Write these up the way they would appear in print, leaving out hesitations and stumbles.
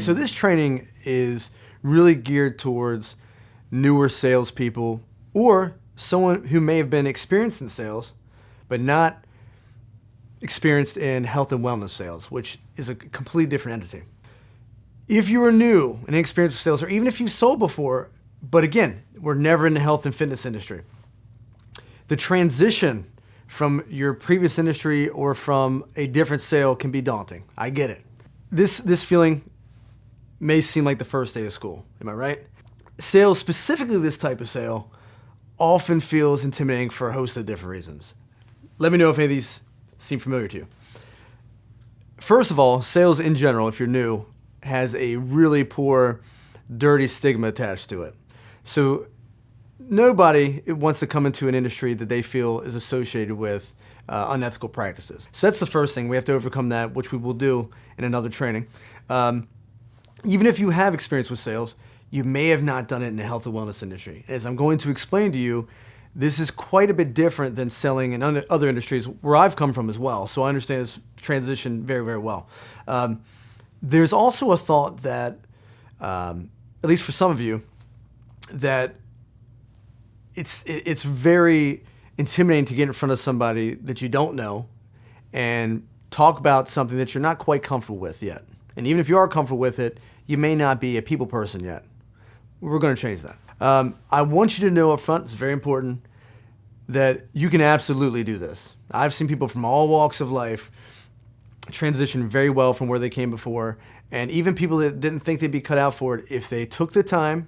So this training is really geared towards newer salespeople or someone who may have been experienced in sales, but not experienced in health and wellness sales, which is a completely different entity. If you are new and inexperienced with sales, or even if you've sold before, but again, we're never in the health and fitness industry, the transition from your previous industry or from a different sale can be daunting. I get it. This feeling may seem like the first day of school. Am I right? Sales, specifically this type of sale, often feels intimidating for a host of different reasons. Let me know if any of these seem familiar to you. First of all, sales in general, if you're new, has a really poor, dirty stigma attached to it. So nobody wants to come into an industry that they feel is associated with unethical practices. So that's the first thing. We have to overcome that, which we will do in another training. Even if you have experience with sales, you may have not done it in the health and wellness industry. As I'm going to explain to you, this is quite a bit different than selling in other industries where I've come from as well. So I understand this transition very, very well. There's also a thought that, at least for some of you, that it's very intimidating to get in front of somebody that you don't know and talk about something that you're not quite comfortable with yet. And even if you are comfortable with it, you may not be a people person yet. We're going to change that. I want you to know up front, it's very important, that you can absolutely do this. I've seen people from all walks of life transition very well from where they came before, and even people that didn't think they'd be cut out for it, if they took the time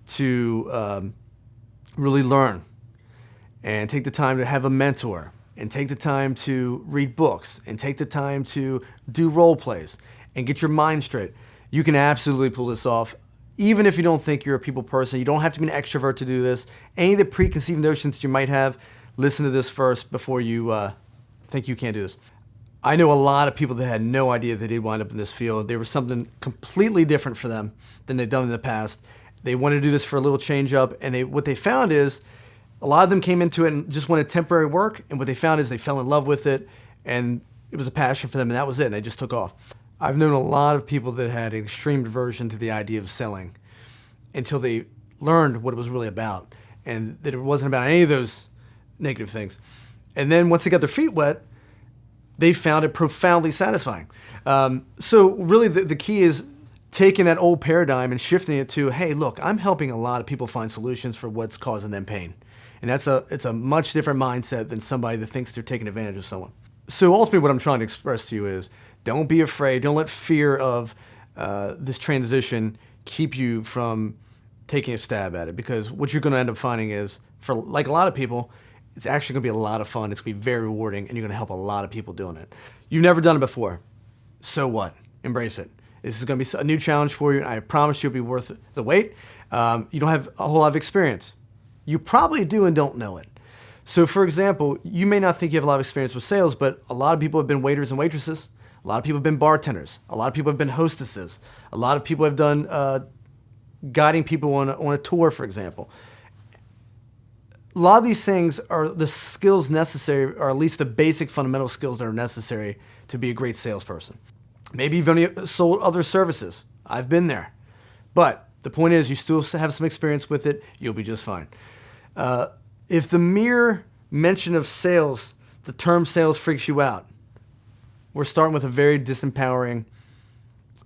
to really learn and take the time to have a mentor and take the time to read books and take the time to do role plays and get your mind straight, you can absolutely pull this off. Even if you don't think you're a people person, you don't have to be an extrovert to do this. Any of the preconceived notions that you might have, listen to this first before you think you can't do this. I know a lot of people that had no idea that they'd wind up in this field. There was something completely different for them than they'd done in the past. They wanted to do this for a little change up, and what they found is a lot of them came into it and just wanted temporary work, and what they found is they fell in love with it, and it was a passion for them, and that was it, and they just took off. I've known a lot of people that had an extreme aversion to the idea of selling until they learned what it was really about, and that it wasn't about any of those negative things. And then once they got their feet wet, they found it profoundly satisfying. So really the key is taking that old paradigm and shifting it to, hey, look, I'm helping a lot of people find solutions for what's causing them pain. And it's a much different mindset than somebody that thinks they're taking advantage of someone. So ultimately what I'm trying to express to you is, don't be afraid. Don't let fear of this transition keep you from taking a stab at it, because what you're going to end up finding is, for like a lot of people, it's actually going to be a lot of fun. It's going to be very rewarding, and you're going to help a lot of people doing it. You've never done it before. So what? Embrace it. This is going to be a new challenge for you, and I promise you it'll be worth the wait. You don't have a whole lot of experience. You probably do and don't know it. So, for example, you may not think you have a lot of experience with sales, but a lot of people have been waiters and waitresses. A lot of people have been bartenders. A lot of people have been hostesses. A lot of people have done guiding people on a tour, for example. A lot of these things are the skills necessary, or at least the basic fundamental skills that are necessary to be a great salesperson. Maybe you've only sold other services. I've been there. But the point is, you still have some experience with it. You'll be just fine. If the mere mention of sales, the term sales freaks you out, we're starting with a very disempowering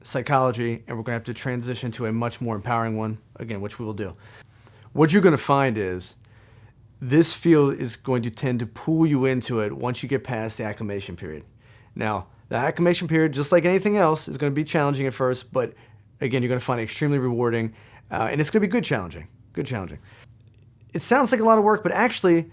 psychology, and we're going to have to transition to a much more empowering one, again, which we will do. What you're going to find is this field is going to tend to pull you into it once you get past the acclimation period. Now, the acclimation period, just like anything else, is going to be challenging at first, but again, you're going to find it extremely rewarding, and it's going to be good challenging. It sounds like a lot of work, but actually,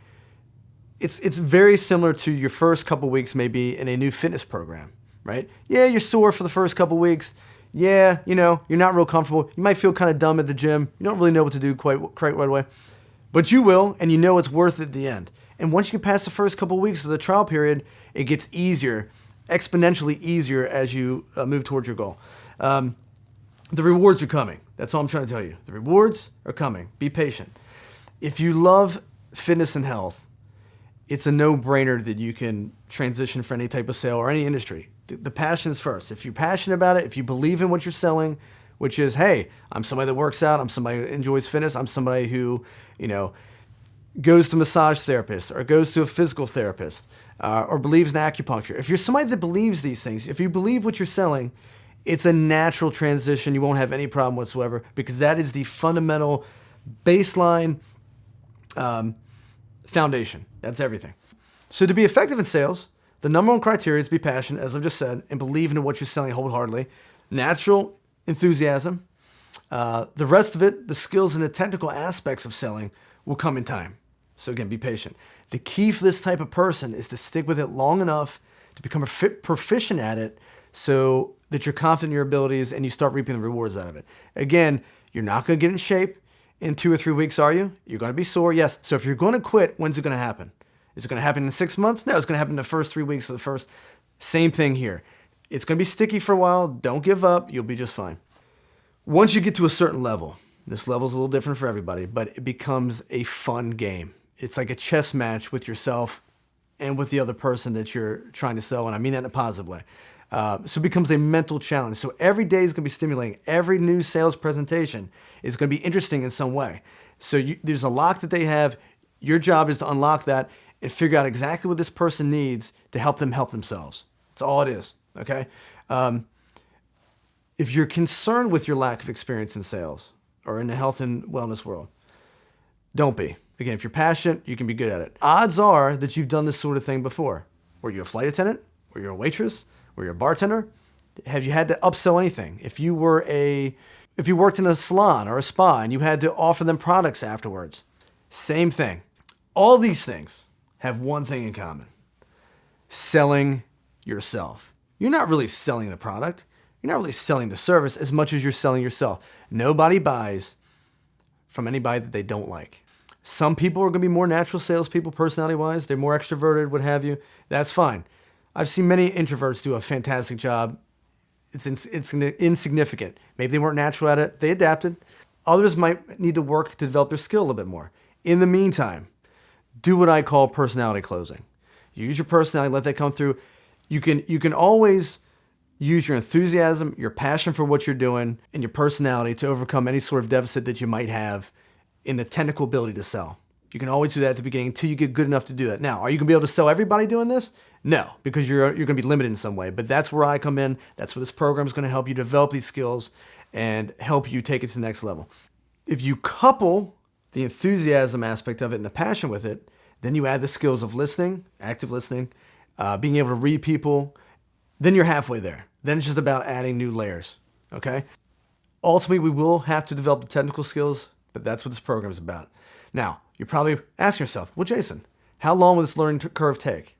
it's very similar to your first couple weeks maybe in a new fitness program, right? Yeah, you're sore for the first couple weeks. Yeah, you're not real comfortable. You might feel kind of dumb at the gym. You don't really know what to do quite right away. But you will, and you know it's worth it at the end. And once you get past the first couple weeks of the trial period, it gets easier, exponentially easier as you move towards your goal. The rewards are coming. That's all I'm trying to tell you. The rewards are coming. Be patient. If you love fitness and health, it's a no-brainer that you can transition for any type of sale or any industry. The passion is first. If you're passionate about it, if you believe in what you're selling, which is, hey, I'm somebody that works out, I'm somebody who enjoys fitness, I'm somebody who, goes to massage therapist or goes to a physical therapist or believes in acupuncture. If you're somebody that believes these things, if you believe what you're selling, it's a natural transition. You won't have any problem whatsoever because that is the fundamental baseline foundation. That's everything. So to be effective in sales, the number one criteria is to be passionate, as I've just said, and believe in what you're selling wholeheartedly. Natural enthusiasm. The rest of it, the skills and the technical aspects of selling, will come in time. So again, be patient. The key for this type of person is to stick with it long enough to become proficient at it so that you're confident in your abilities and you start reaping the rewards out of it. Again, you're not going to get in shape in 2 or 3 weeks, are you? You're going to be sore, yes. So if you're going to quit, when's it going to happen? Is it going to happen in 6 months? No, it's going to happen in the first 3 weeks of the first. Same thing here. It's going to be sticky for a while. Don't give up. You'll be just fine. Once you get to a certain level, this level's a little different for everybody, but it becomes a fun game. It's like a chess match with yourself and with the other person that you're trying to sell, and I mean that in a positive way. So it becomes a mental challenge. So every day is going to be stimulating. Every new sales presentation is going to be interesting in some way. So there's a lock that they have. Your job is to unlock that and figure out exactly what this person needs to help them help themselves. That's all it is, okay? If you're concerned with your lack of experience in sales or in the health and wellness world, don't be. Again, if you're passionate, you can be good at it. Odds are that you've done this sort of thing before. Were you a flight attendant? Were you a waitress? Were you a bartender? Have you had to upsell anything? If you worked in a salon or a spa and you had to offer them products afterwards, same thing. All these things have one thing in common: selling yourself. You're not really selling the product. You're not really selling the service as much as you're selling yourself. Nobody buys from anybody that they don't like. Some people are going to be more natural salespeople, personality-wise. They're more extroverted, what have you. That's fine. I've seen many introverts do a fantastic job. It's insignificant. Maybe they weren't natural at it. They adapted. Others might need to work to develop their skill a little bit more. In the meantime, do what I call personality closing. Use your personality, let that come through. You can always use your enthusiasm, your passion for what you're doing, and your personality to overcome any sort of deficit that you might have in the technical ability to sell. You can always do that at the beginning until you get good enough to do that. Now, are you going to be able to sell everybody doing this? No, because you're going to be limited in some way. But that's where I come in. That's where this program is going to help you develop these skills and help you take it to the next level. If you couple the enthusiasm aspect of it and the passion with it, then you add the skills of listening, active listening, being able to read people, then you're halfway there. Then it's just about adding new layers, okay? Ultimately, we will have to develop the technical skills, but that's what this program is about. Now, you're probably asking yourself, well, Jason, how long will this learning curve take?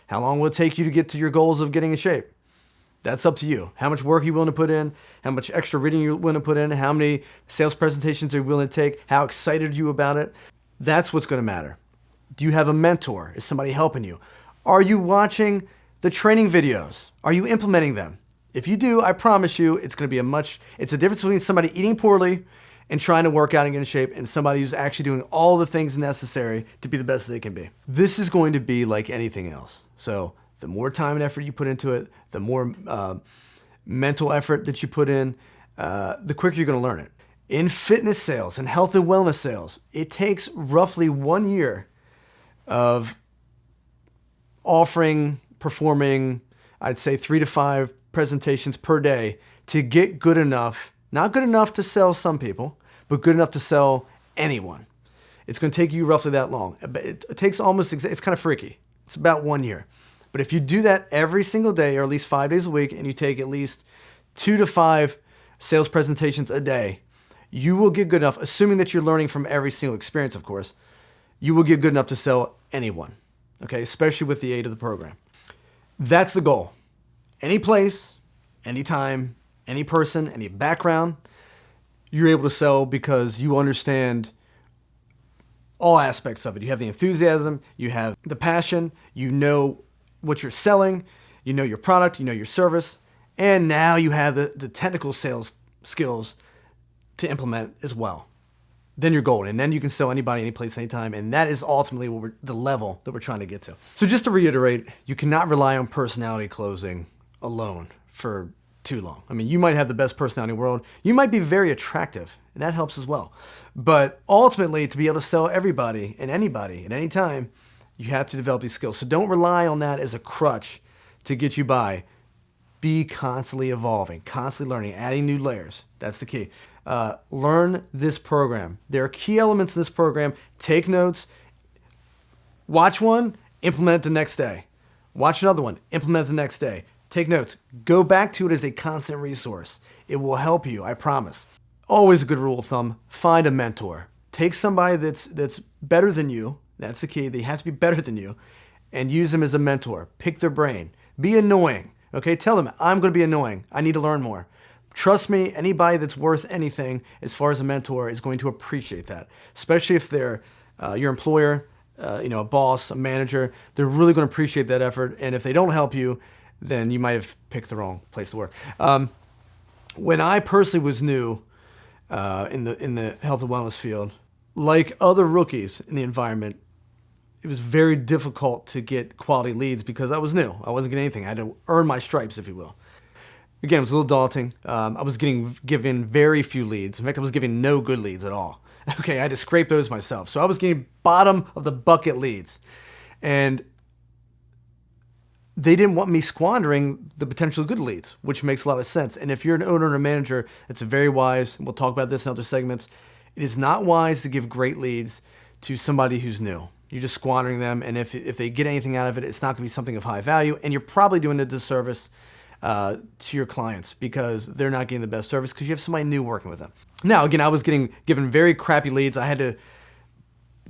How long will it take you to get to your goals of getting in shape? That's up to you. How much work are you willing to put in? How much extra reading you're willing to put in? How many sales presentations are you willing to take? How excited are you about it? That's what's going to matter. Do you have a mentor? Is somebody helping you? Are you watching the training videos? Are you implementing them? If you do, I promise you it's going to be it's a difference between somebody eating poorly and trying to work out and get in shape and somebody who's actually doing all the things necessary to be the best they can be. This is going to be like anything else. So the more time and effort you put into it, the more mental effort that you put in, the quicker you're going to learn it. In fitness sales and health and wellness sales, it takes roughly 1 year of performing, I'd say 3 to 5 presentations per day to get good enough, not good enough to sell some people, but good enough to sell anyone. It's going to take you roughly that long. It takes it's kind of freaky. It's about 1 year. But if you do that every single day or at least 5 days a week and you take at least 2 to 5 sales presentations a day, you will get good enough, assuming that you're learning from every single experience, of course, you will get good enough to sell anyone, okay, especially with the aid of the program. That's the goal. Any place, any time, any person, any background, you're able to sell because you understand all aspects of it. You have the enthusiasm, you have the passion, you know what you're selling, you know your product, you know your service, and now you have the technical sales skills to implement as well. Then you're golden, and then you can sell anybody, any place, anytime, and that is ultimately the level that we're trying to get to. So just to reiterate, you cannot rely on personality closing alone for too long. I mean, you might have the best personality in the world. You might be very attractive, and that helps as well. But ultimately, to be able to sell everybody and anybody at any time, you have to develop these skills. So don't rely on that as a crutch to get you by. Be constantly evolving, constantly learning, adding new layers. That's the key. Learn this program. There are key elements in this program. Take notes. Watch one, implement it the next day. Watch another one, implement it the next day. Take notes. Go back to it as a constant resource. It will help you, I promise. Always a good rule of thumb, find a mentor. Take somebody that's better than you. That's the key. They have to be better than you. And use them as a mentor. Pick their brain. Be annoying. Okay, tell them, I'm going to be annoying. I need to learn more. Trust me, anybody that's worth anything as far as a mentor is going to appreciate that. Especially if they're your employer, a boss, a manager. They're really going to appreciate that effort. And if they don't help you, then you might have picked the wrong place to work. When I personally was new in the health and wellness field, like other rookies in the environment, it was very difficult to get quality leads because I was new. I wasn't getting anything. I had to earn my stripes, if you will. Again, it was a little daunting. I was given very few leads. In fact, I was giving no good leads at all. Okay, I had to scrape those myself. So I was getting bottom of the bucket leads. And they didn't want me squandering the potential good leads, which makes a lot of sense. And if you're an owner or a manager, it's very wise. And we'll talk about this in other segments. It is not wise to give great leads to somebody who's new. You're just squandering them. And if they get anything out of it, it's not going to be something of high value. And you're probably doing a disservice to your clients because they're not getting the best service because you have somebody new working with them. Now, again, I was getting given very crappy leads.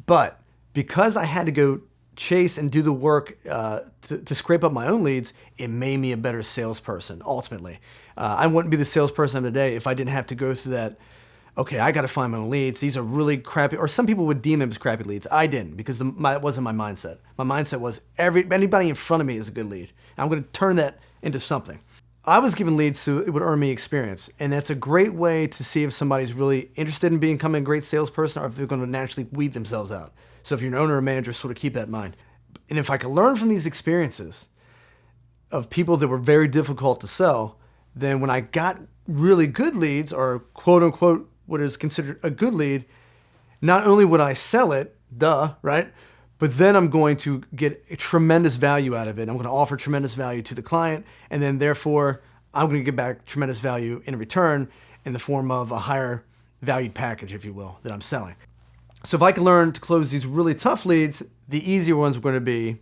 But because I had to go chase and do the work to scrape up my own leads, it made me a better salesperson, ultimately. I wouldn't be the salesperson today if I didn't have to go through that, okay, I got to find my own leads. These are really crappy, or some people would deem them as crappy leads. I didn't because it wasn't my mindset. My mindset was anybody in front of me is a good lead. I'm going to turn that into something. I was given leads so it would earn me experience, and that's a great way to see if somebody's really interested in becoming a great salesperson or if they're going to naturally weed themselves out. So if you're an owner or manager, sort of keep that in mind. And if I could learn from these experiences of people that were very difficult to sell, then when I got really good leads, or quote unquote what is considered a good lead, not only would I sell it, right? But then I'm going to get a tremendous value out of it. I'm going to offer tremendous value to the client, and then therefore I'm going to get back tremendous value in return in the form of a higher valued package, if you will, that I'm selling. So if I can learn to close these really tough leads, the easier ones are going to be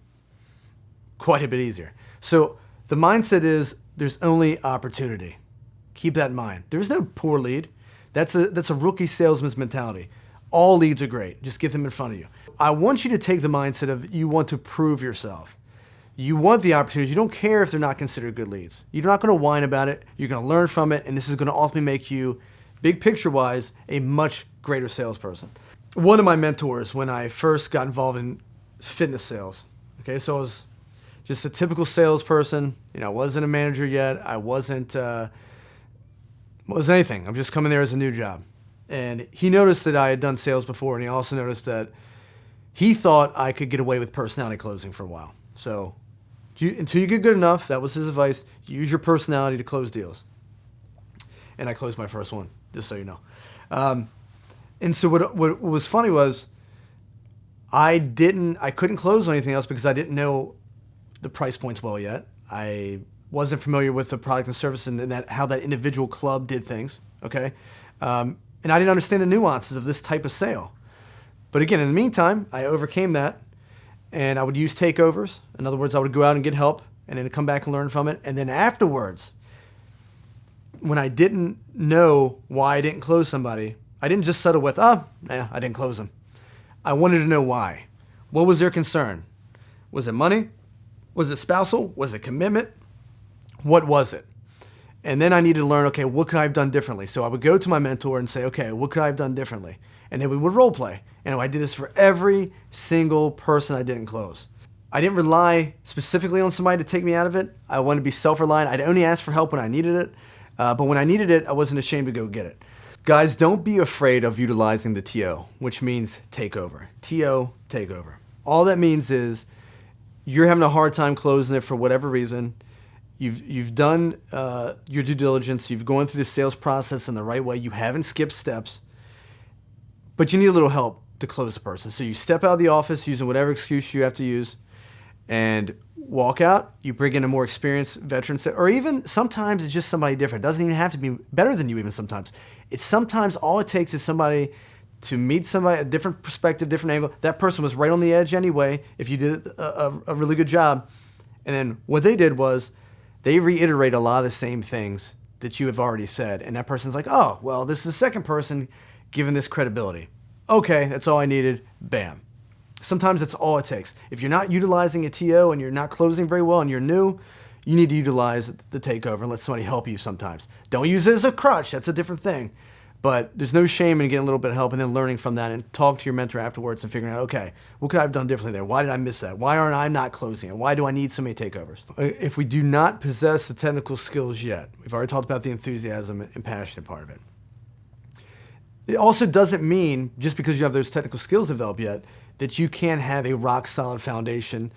quite a bit easier. So the mindset is there's only opportunity. Keep that in mind. There's no poor lead. That's a rookie salesman's mentality. All leads are great. Just get them in front of you. I want you to take the mindset of you want to prove yourself. You want the opportunities. You don't care if they're not considered good leads. You're not going to whine about it. You're going to learn from it, and this is going to ultimately make you, big picture-wise, a much greater salesperson. One of my mentors, when I first got involved in fitness sales, okay, so I was just a typical salesperson. I wasn't a manager yet. I wasn't anything. I'm just coming there as a new job. And he noticed that I had done sales before, and he also noticed that he thought I could get away with personality closing for a while. So until you get good enough, that was his advice, use your personality to close deals. And I closed my first one, just so you know. And so what was funny was I couldn't close on anything else because I didn't know the price points well yet. I wasn't familiar with the product and service and how that individual club did things, okay? And I didn't understand the nuances of this type of sale. But again, in the meantime, I overcame that, and I would use takeovers. In other words, I would go out and get help, and then come back and learn from it. And then afterwards, when I didn't know why I didn't close somebody, I didn't just settle with, I didn't close them. I wanted to know why. What was their concern? Was it money? Was it spousal? Was it commitment? What was it? And then I needed to learn, okay, what could I have done differently? So I would go to my mentor and say, okay, what could I have done differently? And then we would role play. And I did this for every single person I didn't close. I didn't rely specifically on somebody to take me out of it. I wanted to be self-reliant. I'd only ask for help when I needed it. But when I needed it, I wasn't ashamed to go get it. Guys, don't be afraid of utilizing the TO, which means takeover. TO, takeover. All that means is you're having a hard time closing it for whatever reason. You've done your due diligence. You've gone through the sales process in the right way. You haven't skipped steps, but you need a little help to close the person. So you step out of the office using whatever excuse you have to use and walk out. You bring in a more experienced veteran, or even sometimes it's just somebody different. It doesn't even have to be better than you even sometimes. It's sometimes all it takes is somebody to meet somebody, a different perspective, different angle. That person was right on the edge anyway if you did a really good job. And then what they did was they reiterate a lot of the same things that you have already said. And that person's like, oh, well, this is the second person given this credibility. Okay, that's all I needed. Bam. Sometimes that's all it takes. If you're not utilizing a TO and you're not closing very well and you're new, you need to utilize the takeover and let somebody help you sometimes. Don't use it as a crutch. That's a different thing. But there's no shame in getting a little bit of help and then learning from that and talk to your mentor afterwards and figuring out, okay, what could I have done differently there? Why did I miss that? Why aren't I not closing it? Why do I need so many takeovers? If we do not possess the technical skills yet, we've already talked about the enthusiasm and passionate part of it. It also doesn't mean, just because you have those technical skills developed yet, that you can't have a rock-solid foundation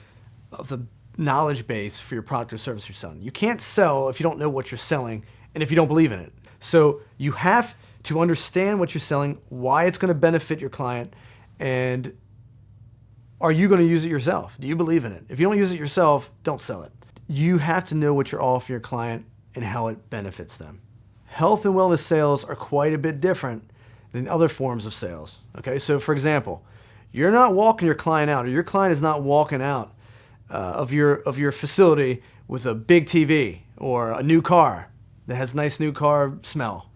of the knowledge base for your product or service you're selling. You can't sell if you don't know what you're selling and if you don't believe in it. So you have to understand what you're selling, why it's going to benefit your client, and are you going to use it yourself? Do you believe in it? If you don't use it yourself, don't sell it. You have to know what you're offering your client and how it benefits them. Health and wellness sales are quite a bit different than other forms of sales. Okay, so for example, you're not walking your client out, or your client is not walking out of your facility with a big TV or a new car that has nice new car smell.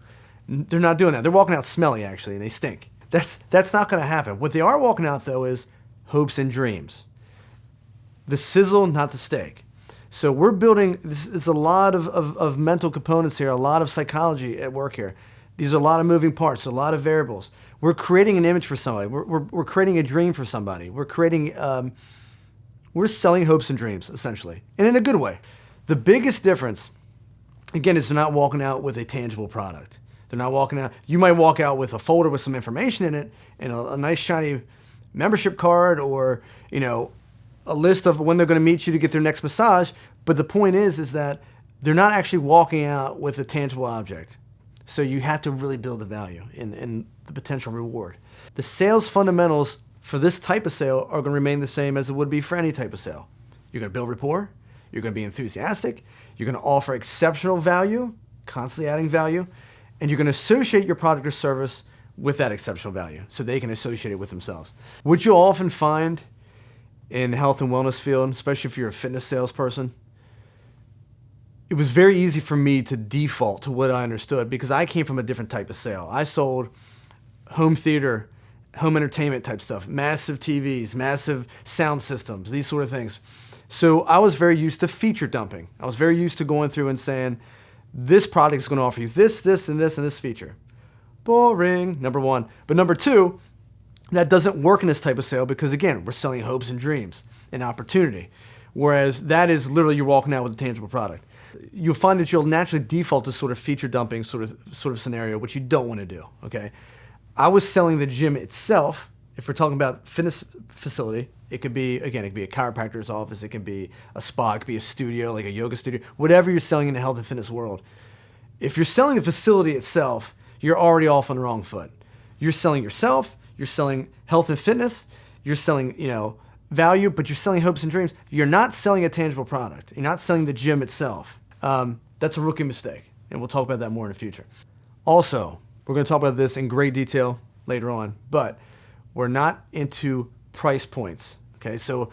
They're not doing that. They're walking out smelly, actually, and they stink. That's not going to happen. What they are walking out, though, is hopes and dreams. The sizzle, not the steak. So we're building, this is a lot of mental components here, a lot of psychology at work here. These are a lot of moving parts, a lot of variables. We're creating an image for somebody. We're creating a dream for somebody. We're selling hopes and dreams, essentially, and in a good way. The biggest difference, again, is they're not walking out with a tangible product. They're not walking out. You might walk out with a folder with some information in it and a nice shiny membership card, or a list of when they're going to meet you to get their next massage. But the point is that they're not actually walking out with a tangible object. So you have to really build the value and the potential reward. The sales fundamentals for this type of sale are going to remain the same as it would be for any type of sale. You're going to build rapport. You're going to be enthusiastic. You're going to offer exceptional value, constantly adding value, and you're going to associate your product or service with that exceptional value so they can associate it with themselves. What you'll often find in the health and wellness field, especially if you're a fitness salesperson, it was very easy for me to default to what I understood because I came from a different type of sale. I sold home theater, home entertainment type stuff, massive TVs, massive sound systems, these sort of things. So I was very used to feature dumping. I was very used to going through and saying, this product is going to offer you this, this, and this, and this feature. Boring, number one. But number two, that doesn't work in this type of sale because, again, we're selling hopes and dreams and opportunity. Whereas that is literally you're walking out with a tangible product. You'll find that you'll naturally default to sort of feature dumping sort of scenario, which you don't want to do, okay? I was selling the gym itself. If we're talking about fitness facility, it could be a chiropractor's office, it can be a spa, it could be a studio, like a yoga studio, whatever you're selling in the health and fitness world. If you're selling the facility itself, you're already off on the wrong foot. You're selling yourself, you're selling health and fitness, you're selling, value, but you're selling hopes and dreams. You're not selling a tangible product. You're not selling the gym itself. That's a rookie mistake, and we'll talk about that more in the future. Also, we're going to talk about this in great detail later on, but we're not into price points. Okay, so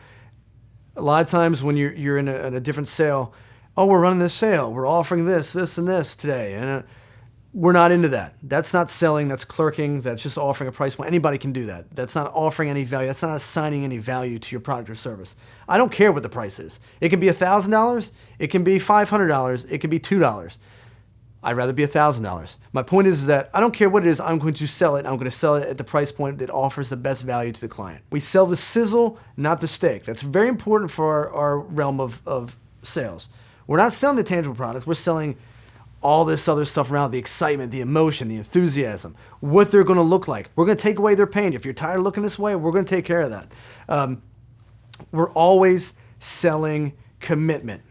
a lot of times when you're in a different sale, oh, we're running this sale, we're offering this, and this today, and we're not into that. That's not selling, that's clerking, that's just offering a price point. Anybody can do that. That's not offering any value. That's not assigning any value to your product or service. I don't care what the price is. It can be $1,000, it can be $500, it can be $2. I'd rather be $1,000. My point is that I don't care what it is, I'm going to sell it. I'm going to sell it at the price point that offers the best value to the client. We sell the sizzle, not the steak. That's very important for our realm of sales. We're not selling the tangible products. We're selling all this other stuff around, the excitement, the emotion, the enthusiasm, what they're going to look like. We're going to take away their pain. If you're tired of looking this way, we're going to take care of that. We're always selling commitment.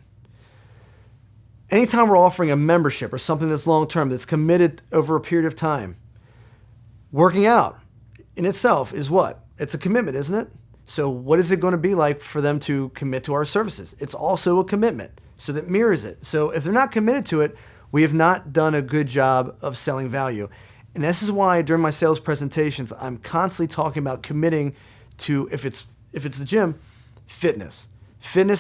Anytime we're offering a membership or something that's long-term, that's committed over a period of time, working out in itself is what? It's a commitment, isn't it? So what is it going to be like for them to commit to our services? It's also a commitment, so that mirrors it. So if they're not committed to it, we have not done a good job of selling value. And this is why during my sales presentations, I'm constantly talking about committing to, if it's the gym, fitness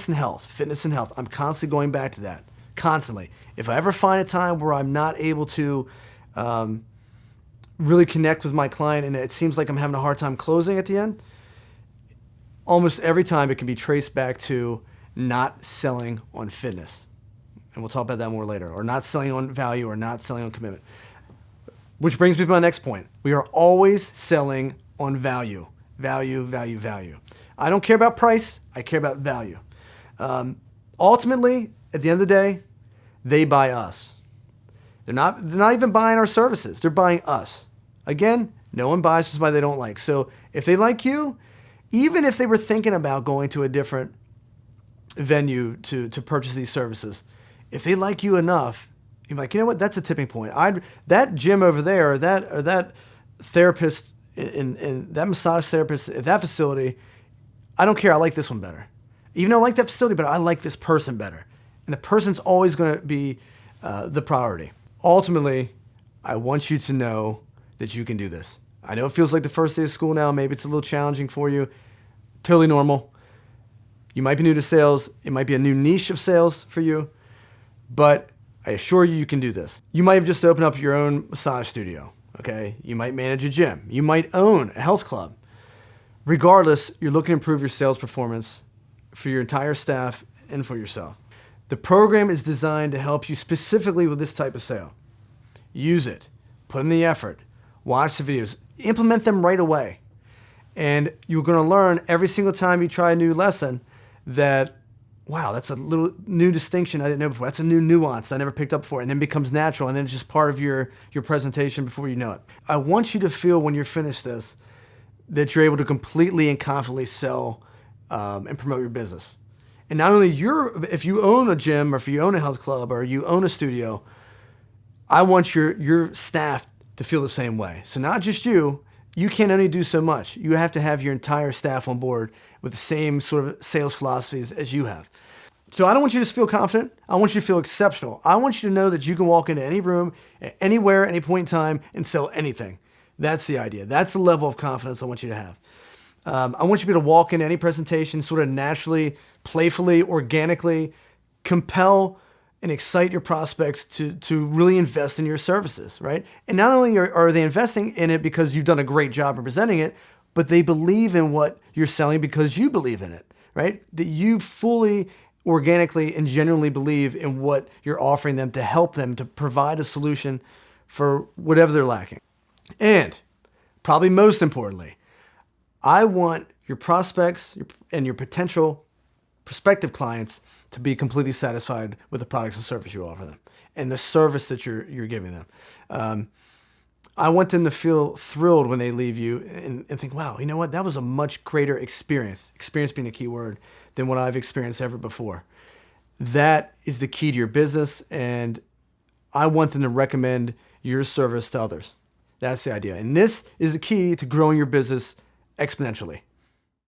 and health. I'm constantly going back to that, constantly. If I ever find a time where I'm not able to really connect with my client and it seems like I'm having a hard time closing at the end, almost every time it can be traced back to not selling on fitness. And we'll talk about that more later. Or not selling on value or not selling on commitment. Which brings me to my next point. We are always selling on value. Value. I don't care about price. I care about value. Ultimately, at the end of the day, they buy us. They're not even buying our services. They're buying us. Again, no one buys from somebody they don't like. So if they like you, even if they were thinking about going to a different venue to purchase these services, if they like you enough, you're like, you know what? That's a tipping point. That gym over there, or that therapist in that massage therapist at that facility, I don't care. I like this one better. Even though I like that facility, but I like this person better. And the person's always going to be the priority. Ultimately, I want you to know that you can do this. I know it feels like the first day of school now. Maybe it's a little challenging for you. Totally normal. You might be new to sales. It might be a new niche of sales for you. But I assure you, you can do this. You might have just opened up your own massage studio. Okay? You might manage a gym. You might own a health club. Regardless, you're looking to improve your sales performance for your entire staff and for yourself. The program is designed to help you specifically with this type of sale. Use it. Put in the effort. Watch the videos. Implement them right away. And you're going to learn every single time you try a new lesson that, wow, that's a little new distinction I didn't know before. That's a new nuance I never picked up before. And then it becomes natural. And then it's just part of your presentation before you know it. I want you to feel when you're finished this that you're able to completely and confidently sell and promote your business. And not only if you own a gym or if you own a health club or you own a studio, I want your staff to feel the same way. So not just you can only do so much. You have to have your entire staff on board with the same sort of sales philosophies as you have. So I don't want you to just feel confident. I want you to feel exceptional. I want you to know that you can walk into any room, anywhere, any point in time and sell anything. That's the idea. That's the level of confidence I want you to have. I want you to be able to walk into any presentation sort of naturally, playfully, organically, compel and excite your prospects to really invest in your services, right? And not only are they investing in it because you've done a great job of presenting it, but they believe in what you're selling because you believe in it, right? That you fully, organically, and genuinely believe in what you're offering them to help them to provide a solution for whatever they're lacking. And probably most importantly, I want your prospects and your potential prospective clients to be completely satisfied with the products and service you offer them and the service that you're giving them. I want them to feel thrilled when they leave you and think, wow, you know what? That was a much greater experience being a key word, than what I've experienced ever before. That is the key to your business, and I want them to recommend your service to others. That's the idea. And this is the key to growing your business exponentially.